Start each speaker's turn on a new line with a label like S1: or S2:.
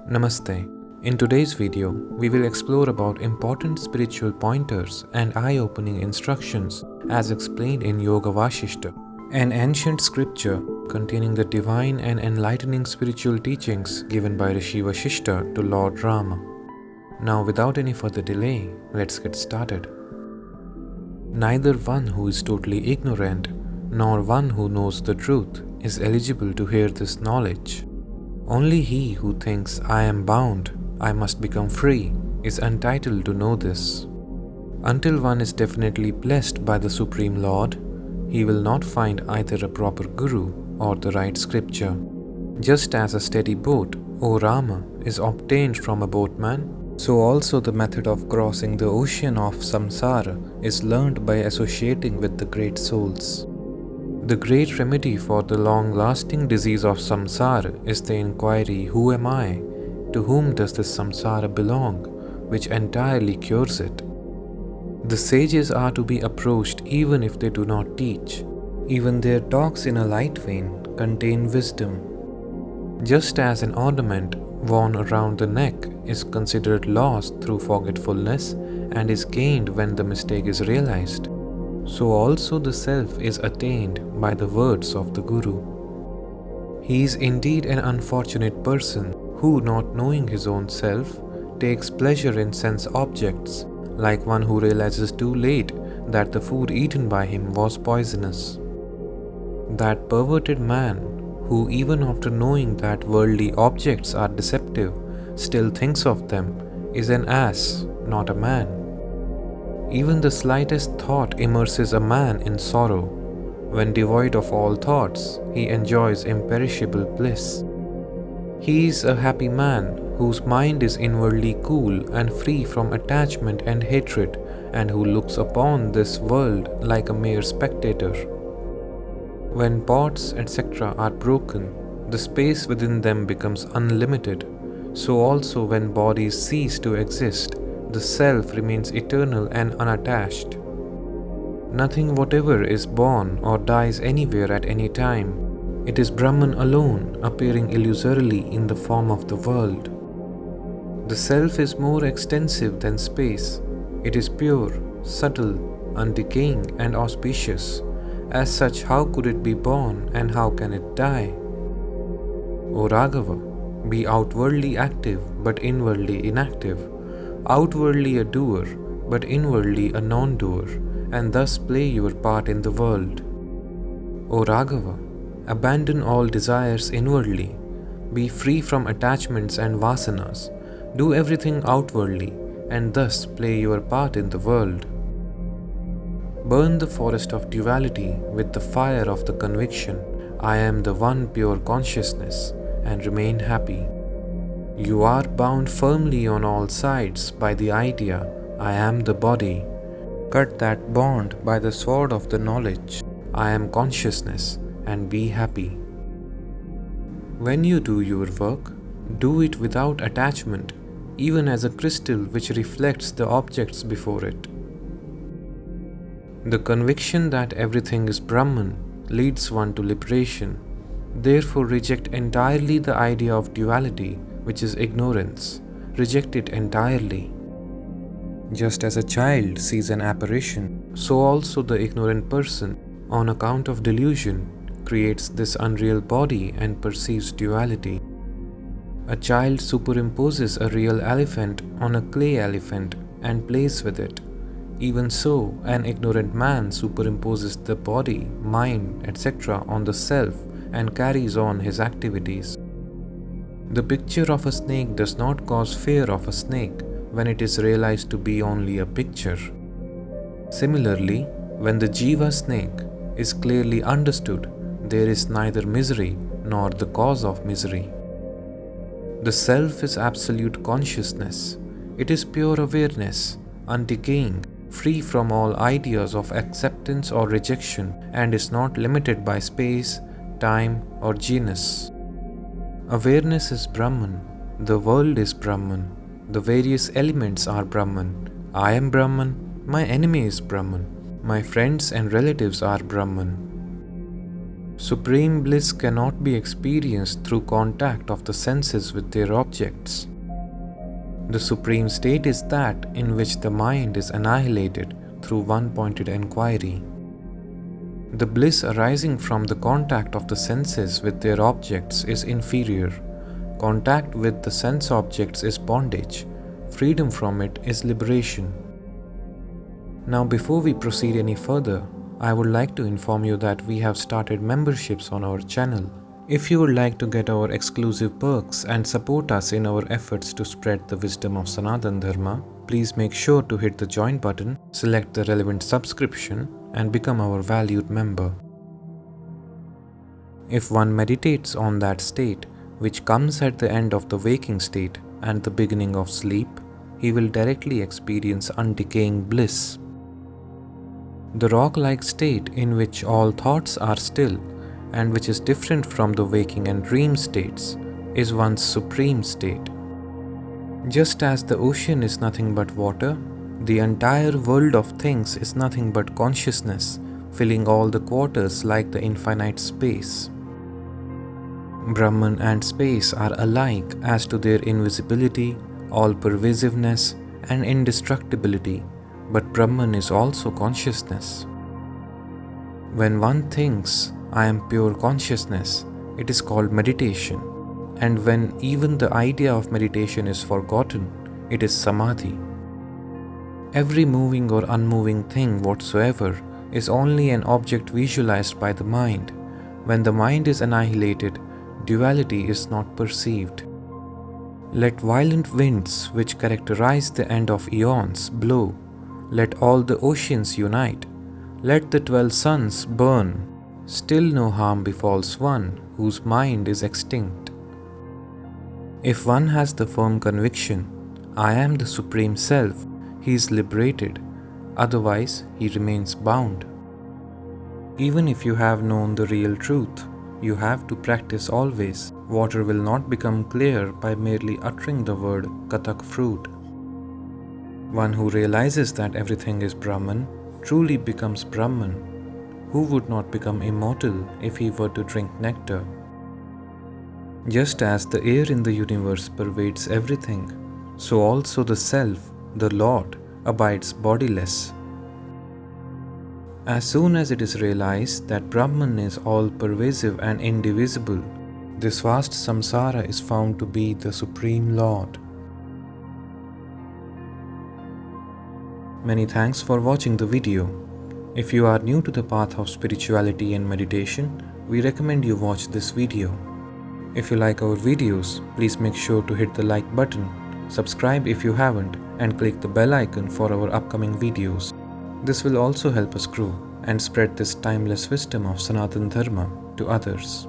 S1: Namaste. In today's video, we will explore about important spiritual pointers and eye-opening instructions as explained in Yoga Vasistha, an ancient scripture containing the divine and enlightening spiritual teachings given by Rishi Vasistha to Lord Rama. Now, without any further delay, let's get started. Neither one who is totally ignorant nor one who knows the truth is eligible to hear this knowledge. Only he who thinks, I am bound, I must become free, is entitled to know this. Until one is definitely blessed by the Supreme Lord, he will not find either a proper guru or the right scripture. Just as a steady boat, O Rama, is obtained from a boatman, so also the method of crossing the ocean of samsara is learned by associating with the great souls. The great remedy for the long-lasting disease of samsara is the inquiry, who am I? To whom does this samsara belong? Which entirely cures it. The sages are to be approached even if they do not teach. Even their talks in a light vein contain wisdom. Just as an ornament worn around the neck is considered lost through forgetfulness and is gained when the mistake is realized, so also the self is attained by the words of the Guru. He is indeed an unfortunate person who, not knowing his own self, takes pleasure in sense objects, like one who realizes too late that the food eaten by him was poisonous. That perverted man, who even after knowing that worldly objects are deceptive, still thinks of them, is an ass, not a man. Even the slightest thought immerses a man in sorrow. When devoid of all thoughts, he enjoys imperishable bliss. He is a happy man whose mind is inwardly cool and free from attachment and hatred, and who looks upon this world like a mere spectator. When pots, etc. are broken, the space within them becomes unlimited. So also when bodies cease to exist, the self remains eternal and unattached. Nothing whatever is born or dies anywhere at any time. It is Brahman alone, appearing illusorily in the form of the world. The self is more extensive than space. It is pure, subtle, undecaying, and auspicious. As such, how could it be born and how can it die? O Raghava, be outwardly active but inwardly inactive. Outwardly a doer, but inwardly a non-doer, and thus play your part in the world. O Raghava, abandon all desires inwardly, be free from attachments and vasanas, do everything outwardly, and thus play your part in the world. Burn the forest of duality with the fire of the conviction, I am the one pure consciousness, and remain happy. You are bound firmly on all sides by the idea, I am the body. Cut that bond by the sword of the knowledge, I am consciousness, and be happy. When you do your work, do it without attachment, even as a crystal which reflects the objects before it. The conviction that everything is Brahman leads one to liberation. Therefore reject entirely the idea of duality, which is ignorance. Reject it entirely. Just as a child sees an apparition, so also the ignorant person, on account of delusion, creates this unreal body and perceives duality. A child superimposes a real elephant on a clay elephant and plays with it. Even so, an ignorant man superimposes the body, mind, etc. on the self and carries on his activities. The picture of a snake does not cause fear of a snake when it is realized to be only a picture. Similarly, when the jiva snake is clearly understood, there is neither misery nor the cause of misery. The self is absolute consciousness. It is pure awareness, undecaying, free from all ideas of acceptance or rejection, and is not limited by space, time, or genus. Awareness is Brahman, the world is Brahman, the various elements are Brahman, I am Brahman, my enemy is Brahman, my friends and relatives are Brahman. Supreme bliss cannot be experienced through contact of the senses with their objects. The supreme state is that in which the mind is annihilated through one-pointed inquiry. The bliss arising from the contact of the senses with their objects is inferior. Contact with the sense objects is bondage. Freedom from it is liberation. Now, before we proceed any further, I would like to inform you that we have started memberships on our channel. If you would like to get our exclusive perks and support us in our efforts to spread the wisdom of Sanatana Dharma, please make sure to hit the join button, select the relevant subscription, and become our valued member. If one meditates on that state, which comes at the end of the waking state and the beginning of sleep, he will directly experience undecaying bliss. The rock-like state in which all thoughts are still and which is different from the waking and dream states is one's supreme state. Just as the ocean is nothing but water, the entire world of things is nothing but consciousness, filling all the quarters like the infinite space. Brahman and space are alike as to their invisibility, all-pervasiveness, and indestructibility, but Brahman is also consciousness. When one thinks, "I am pure consciousness," it is called meditation, and when even the idea of meditation is forgotten, it is samadhi. Every moving or unmoving thing whatsoever is only an object visualized by the mind. When the mind is annihilated, duality is not perceived. Let violent winds which characterize the end of eons blow. Let all the oceans unite. Let the 12 suns burn. Still no harm befalls one whose mind is extinct. If one has the firm conviction, "I am the Supreme Self," he is liberated. Otherwise, he remains bound. Even if you have known the real truth, you have to practice always. Water will not become clear by merely uttering the word katak fruit. One who realizes that everything is Brahman truly becomes Brahman. Who would not become immortal if he were to drink nectar? Just as the air in the universe pervades everything, so also the Self, the Lord, abides bodiless. As soon as it is realized that Brahman is all-pervasive and indivisible, this vast samsara is found to be the Supreme Lord. Many thanks for watching the video. If you are new to the path of spirituality and meditation, we recommend you watch this video. If you like our videos, please make sure to hit the like button, subscribe if you haven't, and click the bell icon for our upcoming videos. This will also help us grow and spread this timeless wisdom of Sanatana Dharma to others.